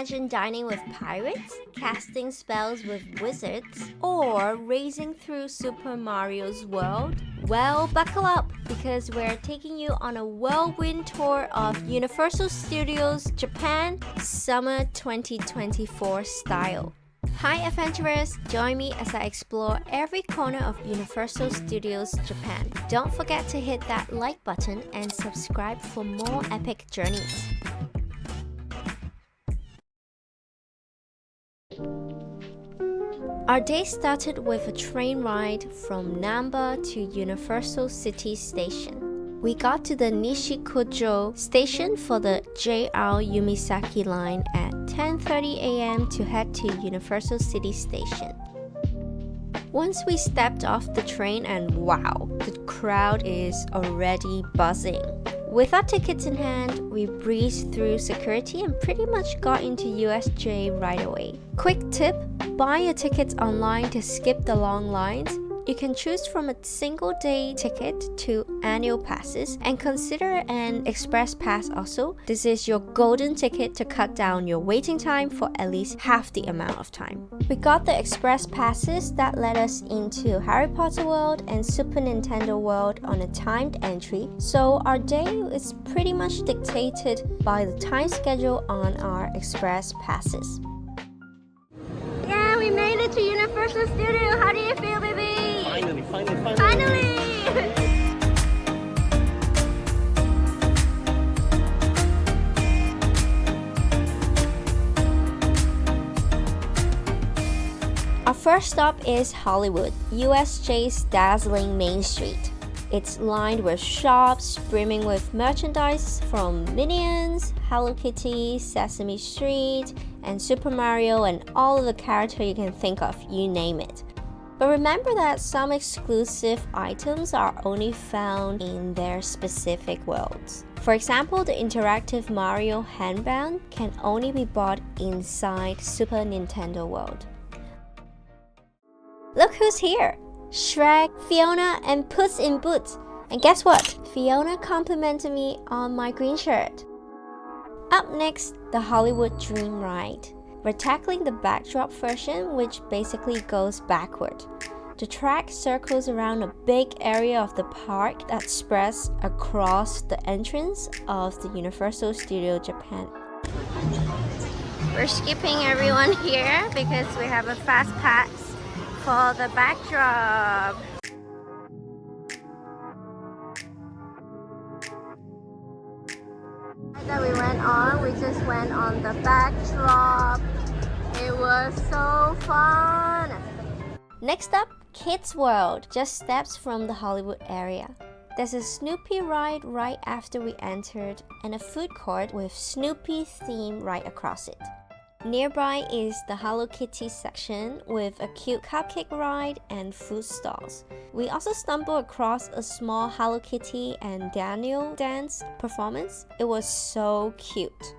imagine dining with pirates, casting spells with wizards, or racing through Super Mario's world? Well, buckle up because we're taking you on a whirlwind tour of Universal Studios Japan Summer 2024 style. Hi adventurers, join me as I explore every corner of Universal Studios Japan. Don't forget to hit that like button and subscribe for more epic journeys. Our day started with a train ride from Namba to Universal City Station. We got to the Nishikujo station for the JR Yumisaki line at 10:30 a.m. to head to Universal City Station. Once we stepped off the train and wow, the crowd is already buzzing. With our tickets in hand, we breezed through security and pretty much got into USJ right away. Quick tip, buy your tickets online to skip the long lines. You can choose from a single day ticket to annual passes and consider an express pass also. This is your golden ticket to cut down your waiting time for at least half the amount of time. We got the express passes that led us into Harry Potter World and Super Nintendo World on a timed entry, so our day is pretty much dictated by the time schedule on our express passes. Yeah, we made it to Universal Studios. How do you feel, baby? Finally! Our first stop is Hollywood, USJ's dazzling Main Street. It's lined with shops brimming with merchandise from Minions, Hello Kitty, Sesame Street, and Super Mario and all of the characters you can think of, you name it. But remember that some exclusive items are only found in their specific worlds. For example, the interactive Mario handband can only be bought inside Super Nintendo World. Look who's here! Shrek, Fiona, and Puss in Boots. And guess what? Fiona complimented me on my green shirt. Up next, the Hollywood Dream Ride. We're tackling the backdrop version, which basically goes backward. The track circles around a big area of the park that spreads across the entrance of the Universal Studio Japan. We're skipping everyone here because we have a fast pass for the backdrop. That we just went on the backdrop. It was so fun. Next up, Kids World, just steps from the Hollywood area. There's a Snoopy ride right after we entered and a food court with Snoopy theme right across it. Nearby is the Hello Kitty section with a cute cupcake ride and food stalls. We also stumbled across a small Hello Kitty and Daniel dance performance. It was so cute.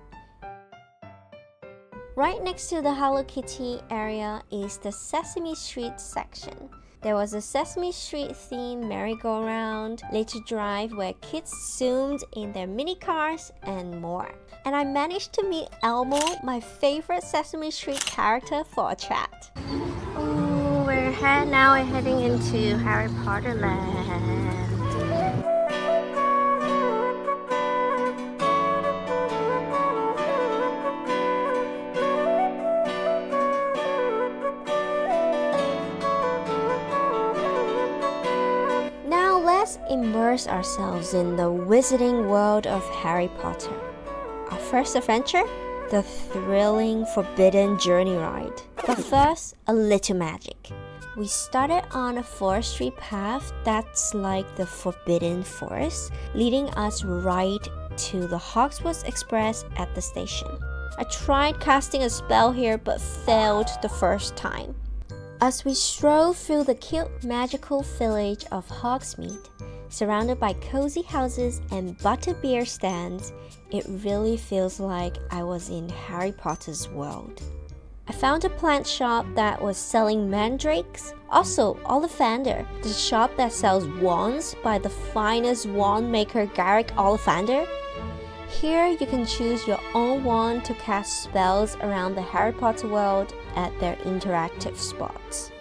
Right next to the Hello Kitty area is the Sesame Street section. There was a Sesame Street themed merry-go-round, later drive where kids zoomed in their mini cars, and more. And I managed to meet Elmo, my favorite Sesame Street character, for a chat. Oh, we're heading into Harry Potter Land. Let's immerse ourselves in the wizarding world of Harry Potter. Our first adventure? The thrilling Forbidden Journey ride. But first, a little magic. We started on a forestry path that's like the Forbidden Forest, leading us right to the Hogwarts Express at the station. I tried casting a spell here but failed the first time. As we stroll through the cute magical village of Hogsmeade, surrounded by cozy houses and butterbeer stands, it really feels like I was in Harry Potter's world. I found a plant shop that was selling mandrakes. Also, Ollivander, the shop that sells wands by the finest wand maker Garrick Ollivander. Here you can choose your own wand to cast spells around the Harry Potter world at their interactive spots.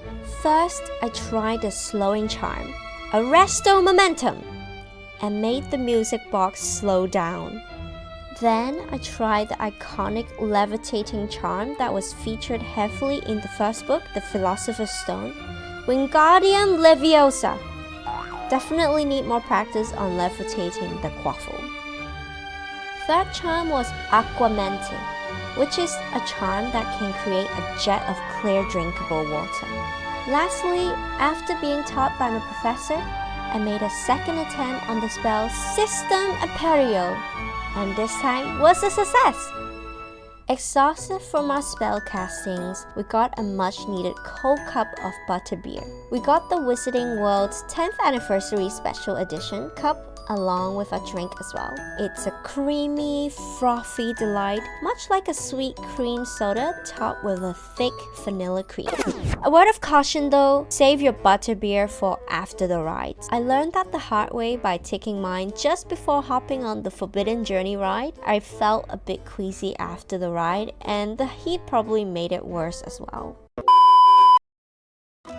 First, I tried the slowing charm, Arresto Momentum, and made the music box slow down. Then I tried the iconic levitating charm that was featured heavily in the first book, The Philosopher's Stone, Wingardium Leviosa. Definitely need more practice on levitating the quaffle. Third charm was Aquamenti, which is a charm that can create a jet of clear drinkable water. Lastly, after being taught by my professor, I made a second attempt on the spell System Imperio, and this time was a success! Exhausted from our spell castings, we got a much needed cold cup of butterbeer. We got the Wizarding World's 10th anniversary special edition cup along with a drink as well. It's a creamy, frothy delight, much like a sweet cream soda topped with a thick vanilla cream. A word of caution though, save your butterbeer for after the rides. I learned that the hard way by taking mine just before hopping on the Forbidden Journey ride. I felt a bit queasy after the ride, and the heat probably made it worse as well.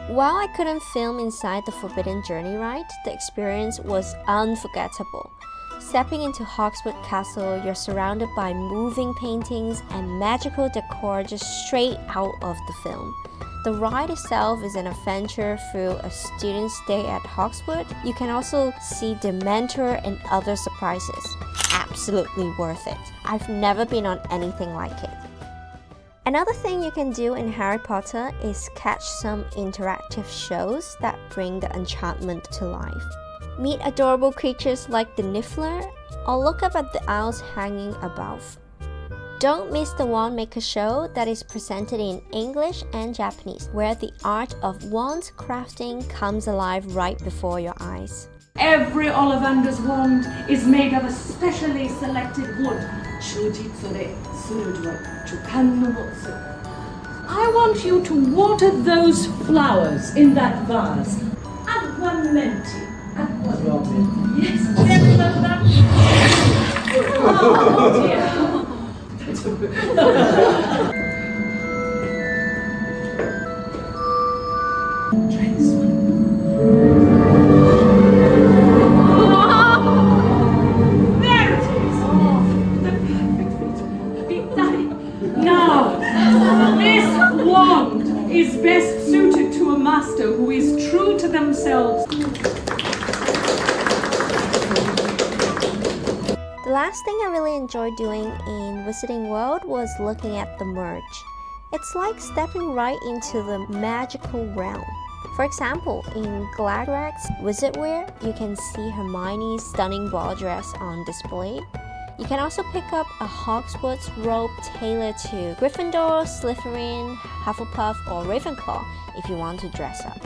While I couldn't film inside the Forbidden Journey ride, the experience was unforgettable. Stepping into Hogswood Castle, you're surrounded by moving paintings and magical decor just straight out of the film. The ride itself is an adventure through a student's stay at Hogswood. You can also see Dementor and other surprises. Absolutely worth it. I've never been on anything like it. Another thing you can do in Harry Potter is catch some interactive shows that bring the enchantment to life. Meet adorable creatures like the Niffler, or look up at the owls hanging above. Don't miss the Wand Maker show that is presented in English and Japanese, where the art of wand crafting comes alive right before your eyes. Every Ollivander's wand is made of a specially selected wood. I want you to water those flowers in that vase. Aquamenti. Aquamenti. Yes, remember that? Oh dear. Is best suited to a master who is true to themselves. The last thing I really enjoyed doing in Wizarding World was looking at the merch. It's like stepping right into the magical realm. For example, in Gladrak's Wizardwear, you can see Hermione's stunning ball dress on display. You can also pick up a Hogwarts robe tailored to Gryffindor, Slytherin, Hufflepuff, or Ravenclaw if you want to dress up.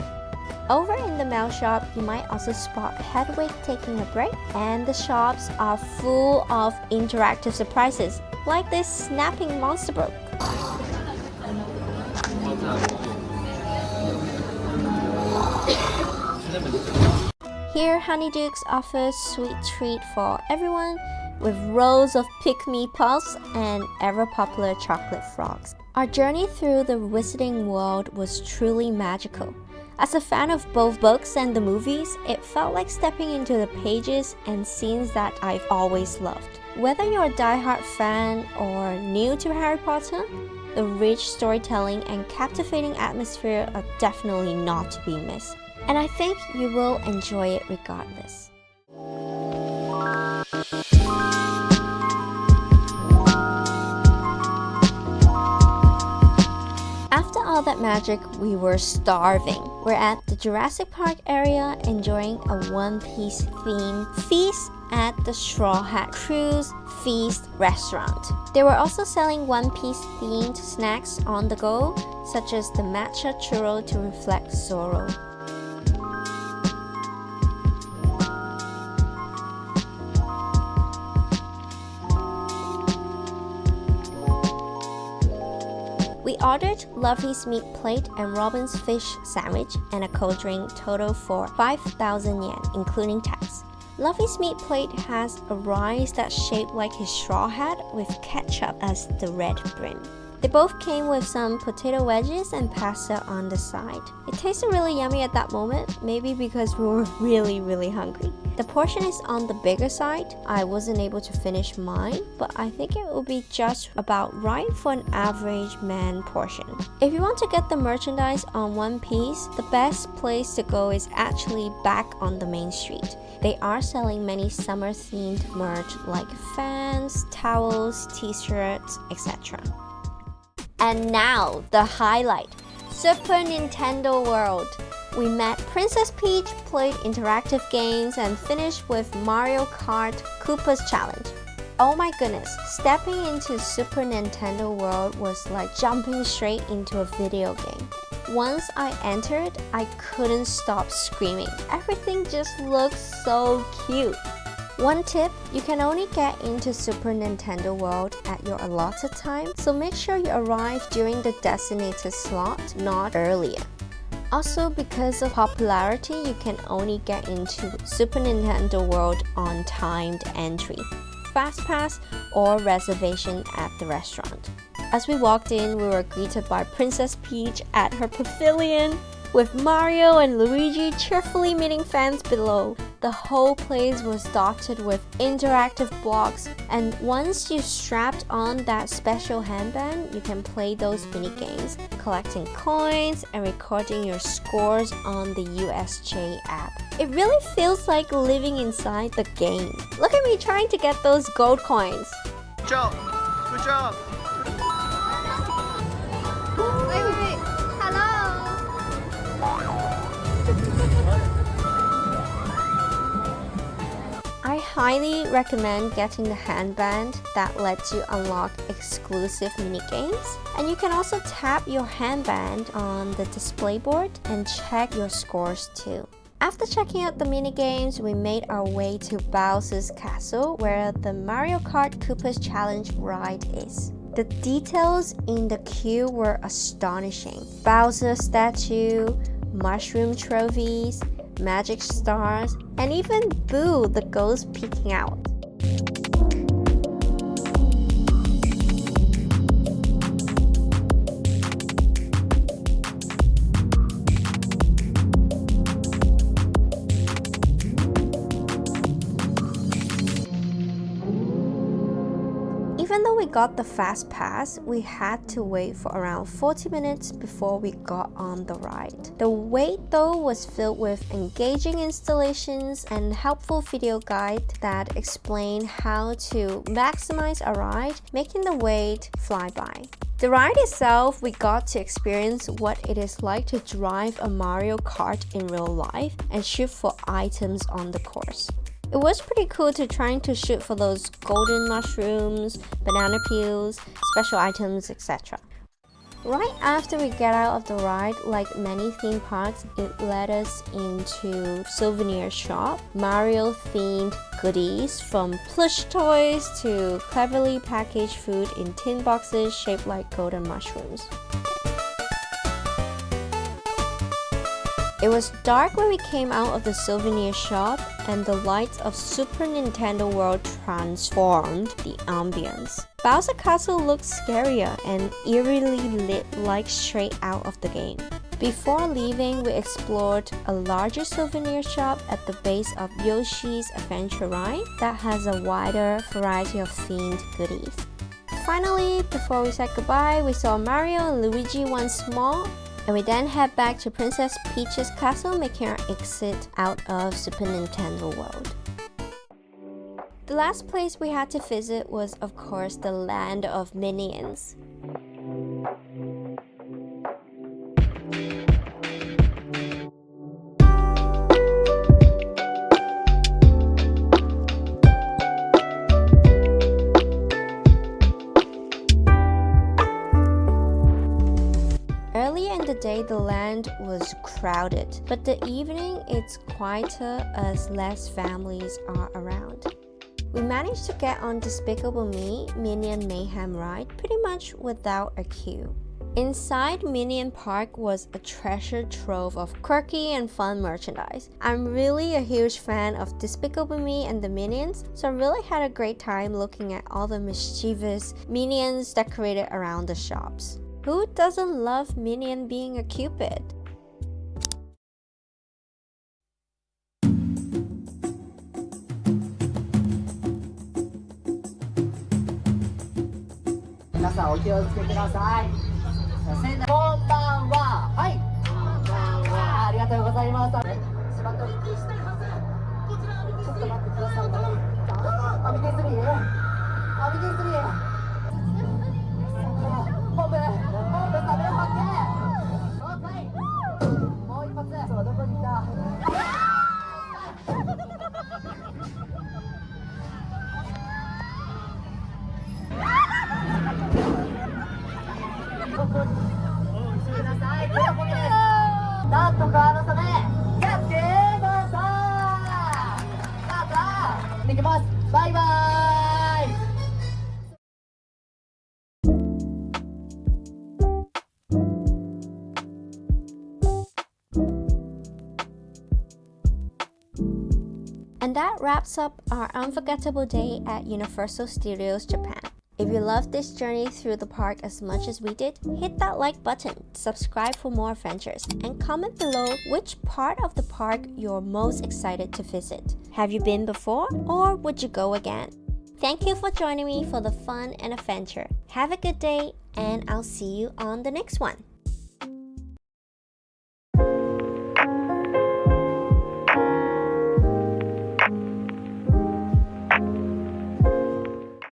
Over in the mail shop, you might also spot Hedwig taking a break, and the shops are full of interactive surprises, like this snapping monster book. Here, Honeydukes offers sweet treat for everyone, with rows of pick-me puffs and ever-popular chocolate frogs. Our journey through the Wizarding World was truly magical. As a fan of both books and the movies, it felt like stepping into the pages and scenes that I've always loved. Whether you're a die-hard fan or new to Harry Potter, the rich storytelling and captivating atmosphere are definitely not to be missed. And I think you will enjoy it regardless. After all that magic, we were starving. We're at the Jurassic Park area enjoying a One Piece theme feast at the Straw Hat Cruise Feast restaurant. They were also selling One Piece themed snacks on the go, such as the matcha churro to reflect Zoro. We ordered Luffy's meat plate and Robin's fish sandwich and a cold drink total for 5,000 yen, including tax. Luffy's meat plate has a rice that's shaped like his straw hat with ketchup as the red brim. They both came with some potato wedges and pasta on the side. It tasted really yummy at that moment, maybe because we were really hungry. The portion is on the bigger side. I wasn't able to finish mine, but I think it will be just about right for an average man portion. If you want to get the merchandise on One Piece, the best place to go is actually back on the main street. They are selling many summer-themed merch like fans, towels, t-shirts, etc. And now, the highlight, Super Nintendo World. We met Princess Peach, played interactive games, and finished with Mario Kart Koopa's Challenge. Oh my goodness, stepping into Super Nintendo World was like jumping straight into a video game. Once I entered, I couldn't stop screaming. Everything just looks so cute. One tip, you can only get into Super Nintendo World at your allotted time, so make sure you arrive during the designated slot, not earlier. Also, because of popularity, you can only get into Super Nintendo World on timed entry, fast pass, or reservation at the restaurant. As we walked in, we were greeted by Princess Peach at her pavilion, with Mario and Luigi cheerfully meeting fans below. The whole place was dotted with interactive blocks, and once you strapped on that special handband, you can play those mini games, collecting coins and recording your scores on the USJ app. It really feels like living inside the game. Look at me trying to get those gold coins. Good job! Good job! Wait. Hello? I highly recommend getting the handband that lets you unlock exclusive minigames. And you can also tap your handband on the display board and check your scores too. After checking out the minigames, we made our way to Bowser's Castle, where the Mario Kart Koopa's Challenge ride is. The details in the queue were astonishing. Bowser statue, mushroom trophies, magic stars, and even Boo the ghost peeking out. Even though we got the fast pass, we had to wait for around 40 minutes before we got on the ride. The wait though was filled with engaging installations and helpful video guide that explain how to maximize a ride, making the wait fly by. The ride itself, we got to experience what it is like to drive a Mario Kart in real life and shoot for items on the course. It was pretty cool to trying to shoot for those golden mushrooms, banana peels, special items, etc. Right after we get out of the ride, like many theme parks, it led us into souvenir shop, Mario themed goodies from plush toys to cleverly packaged food in tin boxes shaped like golden mushrooms. It was dark when we came out of the souvenir shop, and the lights of Super Nintendo World transformed the ambience. Bowser Castle looked scarier and eerily lit like straight out of the game. Before leaving, we explored a larger souvenir shop at the base of Yoshi's Adventure Ride that has a wider variety of themed goodies. Finally, before we said goodbye, we saw Mario and Luigi once more, and we then head back to Princess Peach's castle, making our exit out of Super Nintendo World. The last place we had to visit was, of course, the land of Minions. Earlier in the day, the land was crowded, but the evening it's quieter as less families are around. We managed to get on Despicable Me, Minion Mayhem ride pretty much without a queue. Inside Minion Park was a treasure trove of quirky and fun merchandise. I'm really a huge fan of Despicable Me and the Minions, so I really had a great time looking at all the mischievous Minions decorated around the shops. Who doesn't love Minion being a cupid? And that wraps up our unforgettable day at Universal Studios Japan. If you loved this journey through the park as much as we did, hit that like button, subscribe for more adventures, and comment below which part of the park you're most excited to visit. Have you been before, or would you go again? Thank you for joining me for the fun and adventure. Have a good day, and I'll see you on the next one.